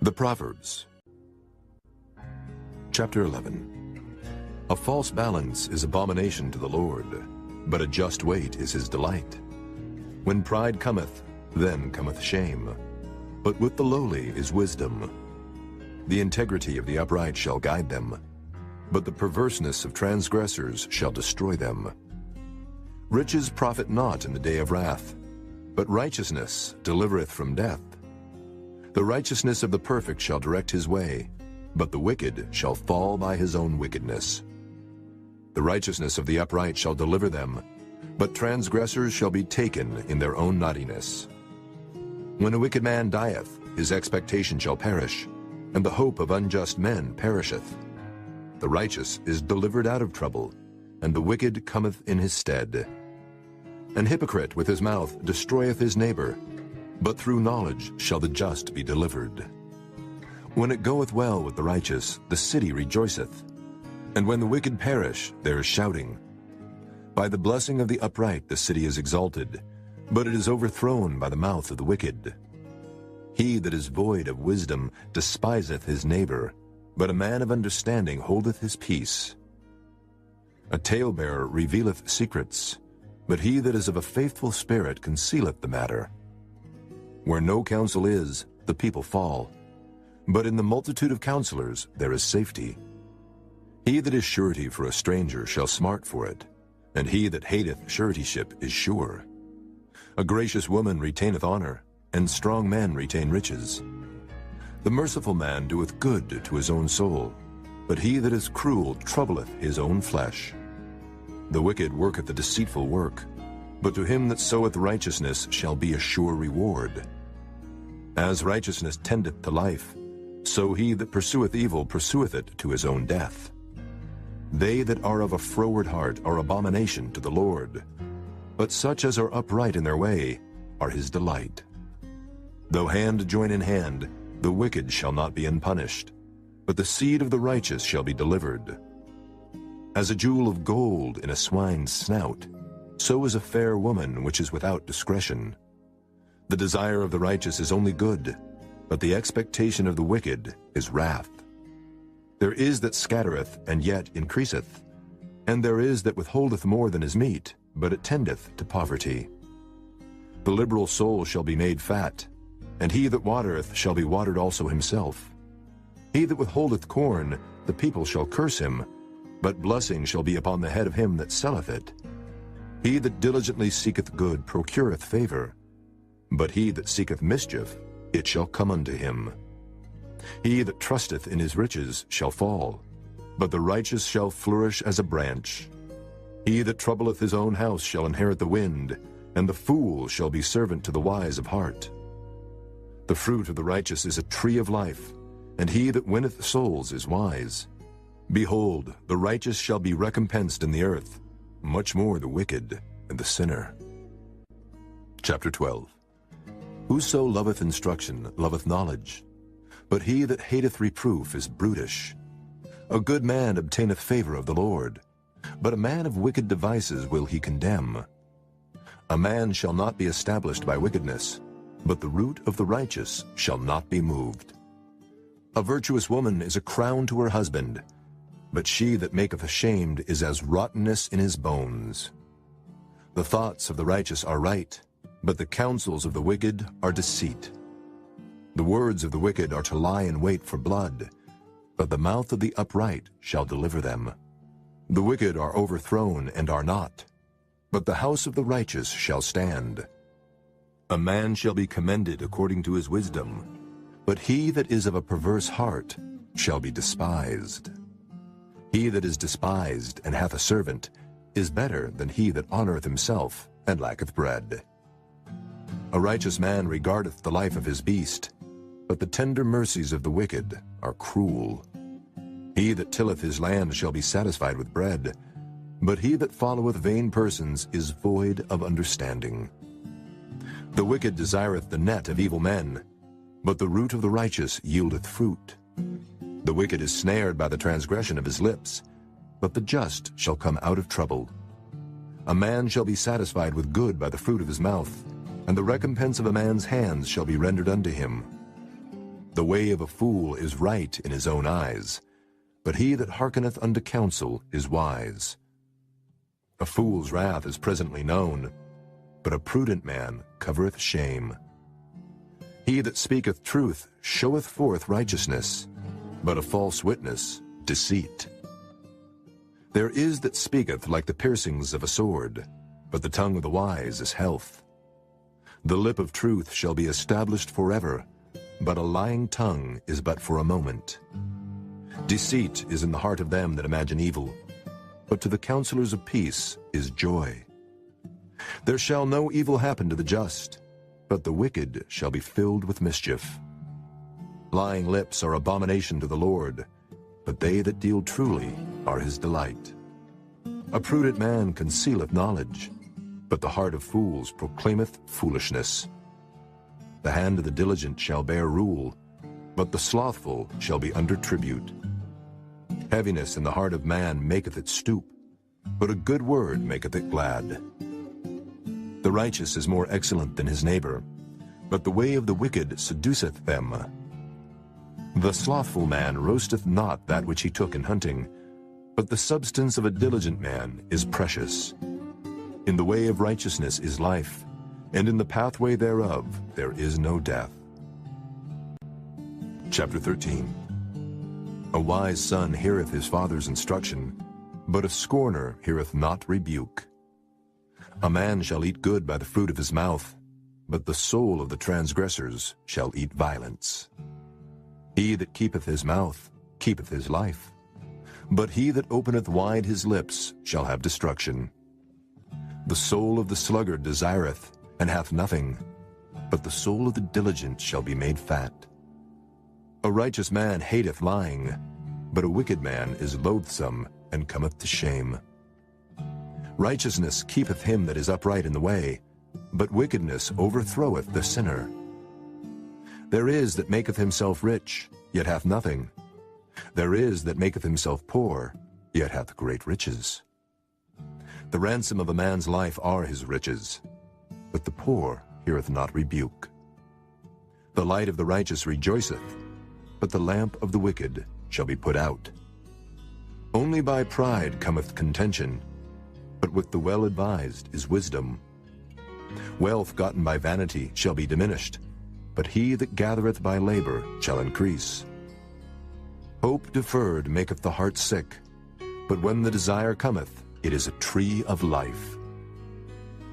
The Proverbs. Chapter 11. A false balance is abomination to the Lord, but a just weight is his delight. When pride cometh, then cometh shame, but with the lowly is wisdom. The integrity of the upright shall guide them, but the perverseness of transgressors shall destroy them. Riches profit not in the day of wrath, but righteousness delivereth from death. The righteousness of the perfect shall direct his way, but the wicked shall fall by his own wickedness. The righteousness of the upright shall deliver them, but transgressors shall be taken in their own naughtiness. When a wicked man dieth, his expectation shall perish, and the hope of unjust men perisheth. The righteous is delivered out of trouble, and the wicked cometh in his stead. An hypocrite with his mouth destroyeth his neighbor, but through knowledge shall the just be delivered. When it goeth well with the righteous, the city rejoiceth, and when the wicked perish, there is shouting. By the blessing of the upright the city is exalted, but it is overthrown by the mouth of the wicked. He that is void of wisdom despiseth his neighbor, but a man of understanding holdeth his peace. A talebearer revealeth secrets, but he that is of a faithful spirit concealeth the matter. Where no counsel is, the people fall, but in the multitude of counselors there is safety. He that is surety for a stranger shall smart for it, and he that hateth suretyship is sure. A gracious woman retaineth honor, and strong men retain riches. The merciful man doeth good to his own soul, but he that is cruel troubleth his own flesh. The wicked worketh a deceitful work, but to him that soweth righteousness shall be a sure reward. As righteousness tendeth to life, so he that pursueth evil pursueth it to his own death. They that are of a froward heart are abomination to the Lord, but such as are upright in their way are his delight. Though hand join in hand, the wicked shall not be unpunished, but the seed of the righteous shall be delivered. As a jewel of gold in a swine's snout, so is a fair woman which is without discretion. The desire of the righteous is only good, but the expectation of the wicked is wrath. There is that scattereth, and yet increaseth, and there is that withholdeth more than is meet, but it tendeth to poverty. The liberal soul shall be made fat, and he that watereth shall be watered also himself. He that withholdeth corn, the people shall curse him, but blessing shall be upon the head of him that selleth it. He that diligently seeketh good procureth favor, but he that seeketh mischief, it shall come unto him. He that trusteth in his riches shall fall, but the righteous shall flourish as a branch. He that troubleth his own house shall inherit the wind, and the fool shall be servant to the wise of heart. The fruit of the righteous is a tree of life, and he that winneth souls is wise. Behold, the righteous shall be recompensed in the earth, much more the wicked and the sinner. Chapter 12. Whoso loveth instruction loveth knowledge, but he that hateth reproof is brutish. A good man obtaineth favor of the Lord, but a man of wicked devices will he condemn. A man shall not be established by wickedness, but the root of the righteous shall not be moved. A virtuous woman is a crown to her husband, but she that maketh ashamed is as rottenness in his bones. The thoughts of the righteous are right, but the counsels of the wicked are deceit. The words of the wicked are to lie in wait for blood, but the mouth of the upright shall deliver them. The wicked are overthrown and are not, but the house of the righteous shall stand. A man shall be commended according to his wisdom, but he that is of a perverse heart shall be despised. He that is despised and hath a servant is better than he that honoureth himself and lacketh bread. A righteous man regardeth the life of his beast, but the tender mercies of the wicked are cruel. He that tilleth his land shall be satisfied with bread, but he that followeth vain persons is void of understanding. The wicked desireth the net of evil men, but the root of the righteous yieldeth fruit. The wicked is snared by the transgression of his lips, but the just shall come out of trouble. A man shall be satisfied with good by the fruit of his mouth, and the recompense of a man's hands shall be rendered unto him. The way of a fool is right in his own eyes, but he that hearkeneth unto counsel is wise. A fool's wrath is presently known, but a prudent man covereth shame. He that speaketh truth showeth forth righteousness, but a false witness deceit. There is that speaketh like the piercings of a sword, but the tongue of the wise is health. The lip of truth shall be established forever, but a lying tongue is but for a moment. Deceit is in the heart of them that imagine evil, but to the counselors of peace is joy. There shall no evil happen to the just, but the wicked shall be filled with mischief. Lying lips are abomination to the Lord, but they that deal truly are his delight. A prudent man concealeth knowledge, but the heart of fools proclaimeth foolishness. The hand of the diligent shall bear rule, but the slothful shall be under tribute. Heaviness in the heart of man maketh it stoop, but a good word maketh it glad. The righteous is more excellent than his neighbor, but the way of the wicked seduceth them. The slothful man roasteth not that which he took in hunting, but the substance of a diligent man is precious. In the way of righteousness is life, and in the pathway thereof there is no death. Chapter 13. A wise son heareth his father's instruction, but a scorner heareth not rebuke. A man shall eat good by the fruit of his mouth, but the soul of the transgressors shall eat violence. He that keepeth his mouth keepeth his life, but he that openeth wide his lips shall have destruction. The soul of the sluggard desireth, and hath nothing, but the soul of the diligent shall be made fat. A righteous man hateth lying, but a wicked man is loathsome, and cometh to shame. Righteousness keepeth him that is upright in the way, but wickedness overthroweth the sinner. There is that maketh himself rich, yet hath nothing. There is that maketh himself poor, yet hath great riches. The ransom of a man's life are his riches, but the poor heareth not rebuke. The light of the righteous rejoiceth, but the lamp of the wicked shall be put out. Only by pride cometh contention, but with the well-advised is wisdom. Wealth gotten by vanity shall be diminished, but he that gathereth by labor shall increase. Hope deferred maketh the heart sick, but when the desire cometh, it is a tree of life.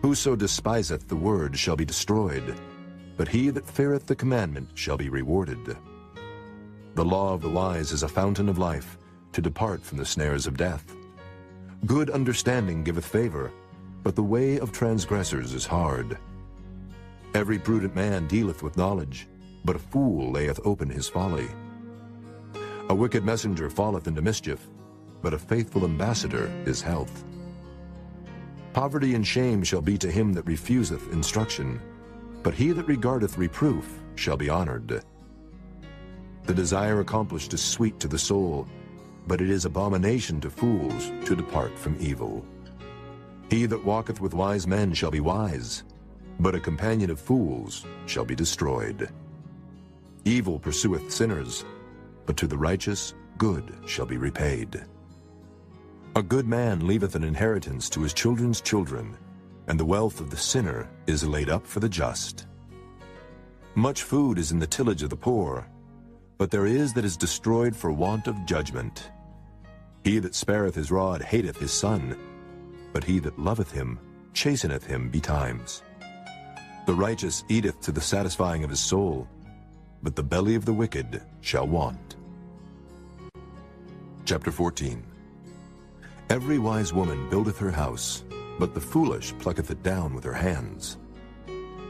Whoso despiseth the word shall be destroyed, but he that feareth the commandment shall be rewarded. The law of the wise is a fountain of life, to depart from the snares of death. Good understanding giveth favor, but the way of transgressors is hard. Every prudent man dealeth with knowledge, but a fool layeth open his folly. A wicked messenger falleth into mischief, but a faithful ambassador is health. Poverty and shame shall be to him that refuseth instruction, but he that regardeth reproof shall be honored. The desire accomplished is sweet to the soul, but it is abomination to fools to depart from evil. He that walketh with wise men shall be wise, but a companion of fools shall be destroyed. Evil pursueth sinners, but to the righteous good shall be repaid. A good man leaveth an inheritance to his children's children, and the wealth of the sinner is laid up for the just. Much food is in the tillage of the poor, but there is that is destroyed for want of judgment. He that spareth his rod hateth his son, but he that loveth him chasteneth him betimes. The righteous eateth to the satisfying of his soul, but the belly of the wicked shall want. Chapter 14. Every wise woman buildeth her house, but the foolish plucketh it down with her hands.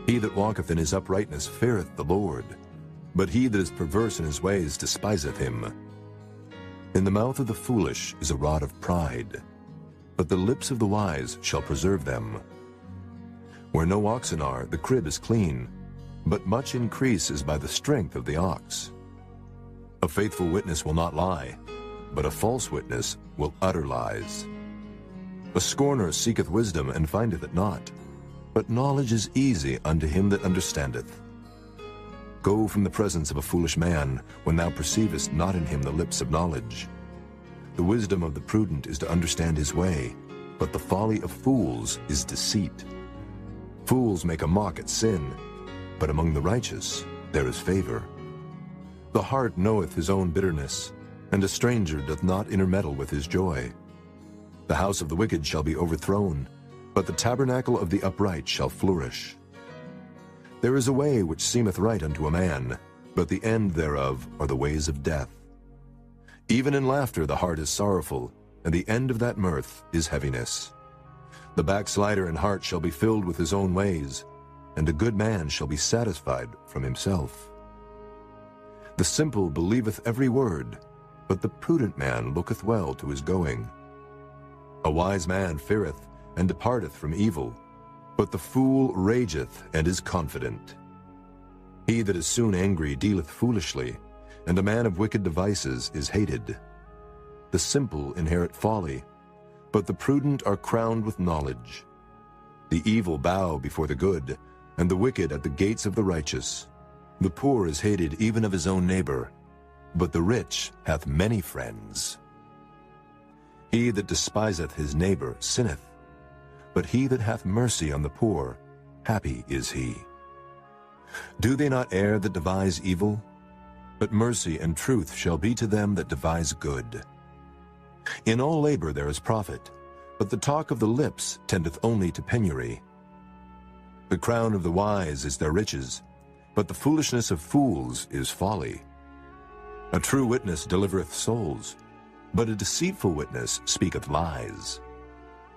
He that walketh in his uprightness feareth the Lord, but he that is perverse in his ways despiseth him. In the mouth of the foolish is a rod of pride, but the lips of the wise shall preserve them. Where no oxen are, the crib is clean, but much increase is by the strength of the ox. A faithful witness will not lie, but a false witness will utter lies. A scorner seeketh wisdom and findeth it not, but knowledge is easy unto him that understandeth. Go from the presence of a foolish man, when thou perceivest not in him the lips of knowledge. The wisdom of the prudent is to understand his way, but the folly of fools is deceit. Fools make a mock at sin, but among the righteous there is favor. The heart knoweth his own bitterness, and a stranger doth not intermeddle with his joy. The house of the wicked shall be overthrown, but the tabernacle of the upright shall flourish. There is a way which seemeth right unto a man, but the end thereof are the ways of death. Even in laughter the heart is sorrowful, and the end of that mirth is heaviness. The backslider in heart shall be filled with his own ways, and a good man shall be satisfied from himself. The simple believeth every word, but the prudent man looketh well to his going. A wise man feareth, and departeth from evil, but the fool rageth and is confident. He that is soon angry dealeth foolishly, and a man of wicked devices is hated. The simple inherit folly, but the prudent are crowned with knowledge. The evil bow before the good, and the wicked at the gates of the righteous. The poor is hated even of his own neighbor, but the rich hath many friends. He that despiseth his neighbor sinneth, but he that hath mercy on the poor, happy is he. Do they not err that devise evil? But mercy and truth shall be to them that devise good. In all labor there is profit, but the talk of the lips tendeth only to penury. The crown of the wise is their riches, but the foolishness of fools is folly. A true witness delivereth souls, but a deceitful witness speaketh lies.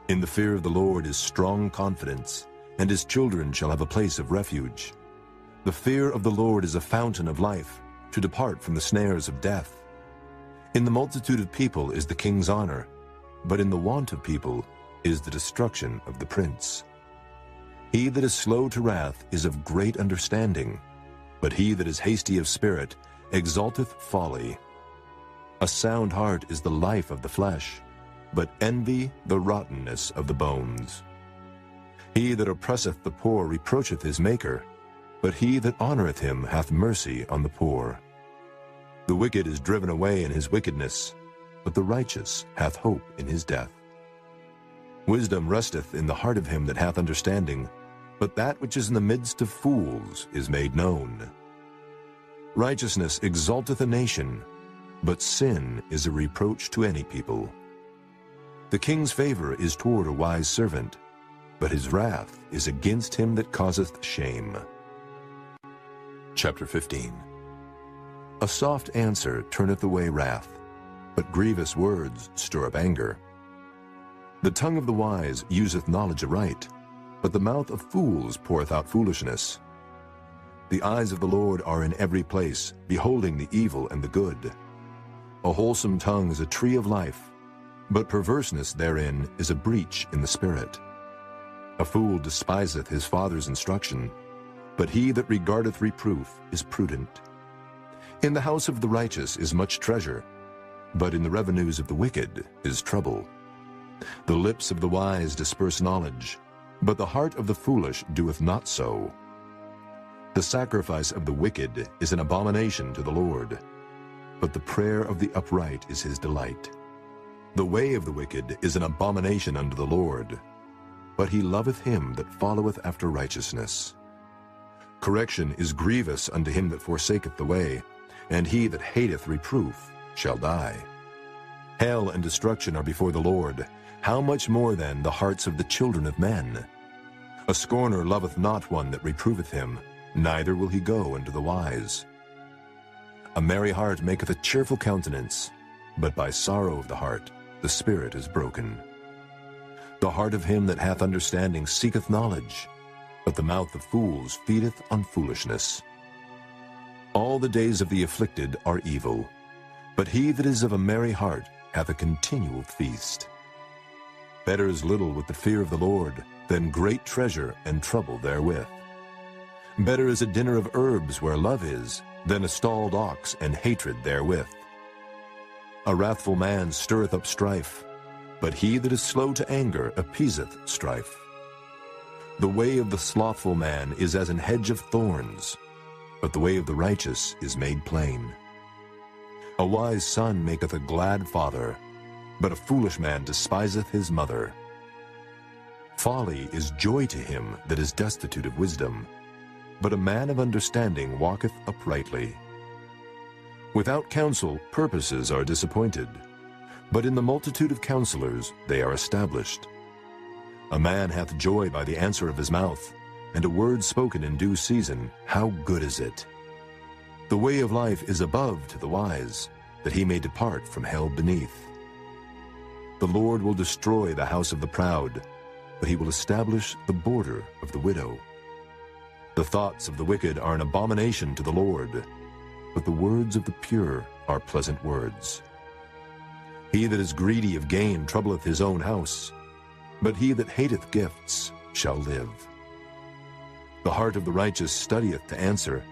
In the fear of the Lord is strong confidence, and his children shall have a place of refuge. The fear of the Lord is a fountain of life, to depart from the snares of death. In the multitude of people is the king's honor, but in the want of people is the destruction of the prince. He that is slow to wrath is of great understanding, but he that is hasty of spirit exalteth folly. A sound heart is the life of the flesh, but envy the rottenness of the bones. He that oppresseth the poor reproacheth his Maker, but he that honoreth him hath mercy on the poor. The wicked is driven away in his wickedness, but the righteous hath hope in his death. Wisdom resteth in the heart of him that hath understanding, but that which is in the midst of fools is made known. Righteousness exalteth a nation, but sin is a reproach to any people. The king's favor is toward a wise servant, but his wrath is against him that causeth shame. Chapter 15. A soft answer turneth away wrath, but grievous words stir up anger. The tongue of the wise useth knowledge aright, but the mouth of fools poureth out foolishness. The eyes of the Lord are in every place, beholding the evil and the good. A wholesome tongue is a tree of life, but perverseness therein is a breach in the spirit. A fool despiseth his father's instruction, but he that regardeth reproof is prudent. In the house of the righteous is much treasure, but in the revenues of the wicked is trouble. The lips of the wise disperse knowledge, but the heart of the foolish doeth not so. The sacrifice of the wicked is an abomination to the Lord, but the prayer of the upright is his delight. The way of the wicked is an abomination unto the Lord, but he loveth him that followeth after righteousness. Correction is grievous unto him that forsaketh the way, and he that hateth reproof shall die. Hell and destruction are before the Lord. How much more then the hearts of the children of men? A scorner loveth not one that reproveth him, neither will he go unto the wise. A merry heart maketh a cheerful countenance, but by sorrow of the heart the spirit is broken. The heart of him that hath understanding seeketh knowledge, but the mouth of fools feedeth on foolishness. All the days of the afflicted are evil, but he that is of a merry heart hath a continual feast. Better is little with the fear of the Lord than great treasure and trouble therewith. Better is a dinner of herbs where love is, than a stalled ox and hatred therewith. A wrathful man stirreth up strife, but he that is slow to anger appeaseth strife. The way of the slothful man is as an hedge of thorns, but the way of the righteous is made plain. A wise son maketh a glad father, but a foolish man despiseth his mother. Folly is joy to him that is destitute of wisdom, but a man of understanding walketh uprightly. Without counsel purposes are disappointed, but in the multitude of counselors they are established. A man hath joy by the answer of his mouth, and a word spoken in due season, how good is it! The way of life is above to the wise, that he may depart from hell beneath. The Lord will destroy the house of the proud, but he will establish the border of the widow. The thoughts of the wicked are an abomination to the Lord, but the words of the pure are pleasant words. He that is greedy of gain troubleth his own house, but he that hateth gifts shall live. The heart of the righteous studieth to answer,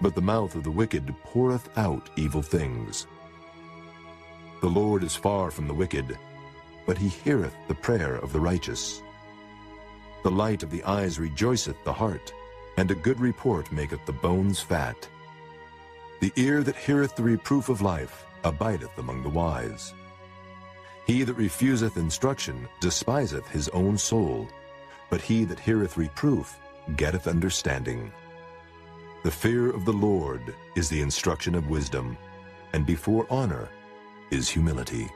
but the mouth of the wicked poureth out evil things. The Lord is far from the wicked, but he heareth the prayer of the righteous. The light of the eyes rejoiceth the heart, and a good report maketh the bones fat. The ear that heareth the reproof of life abideth among the wise. He that refuseth instruction despiseth his own soul, but he that heareth reproof getteth understanding. The fear of the Lord is the instruction of wisdom, and before honor is humility.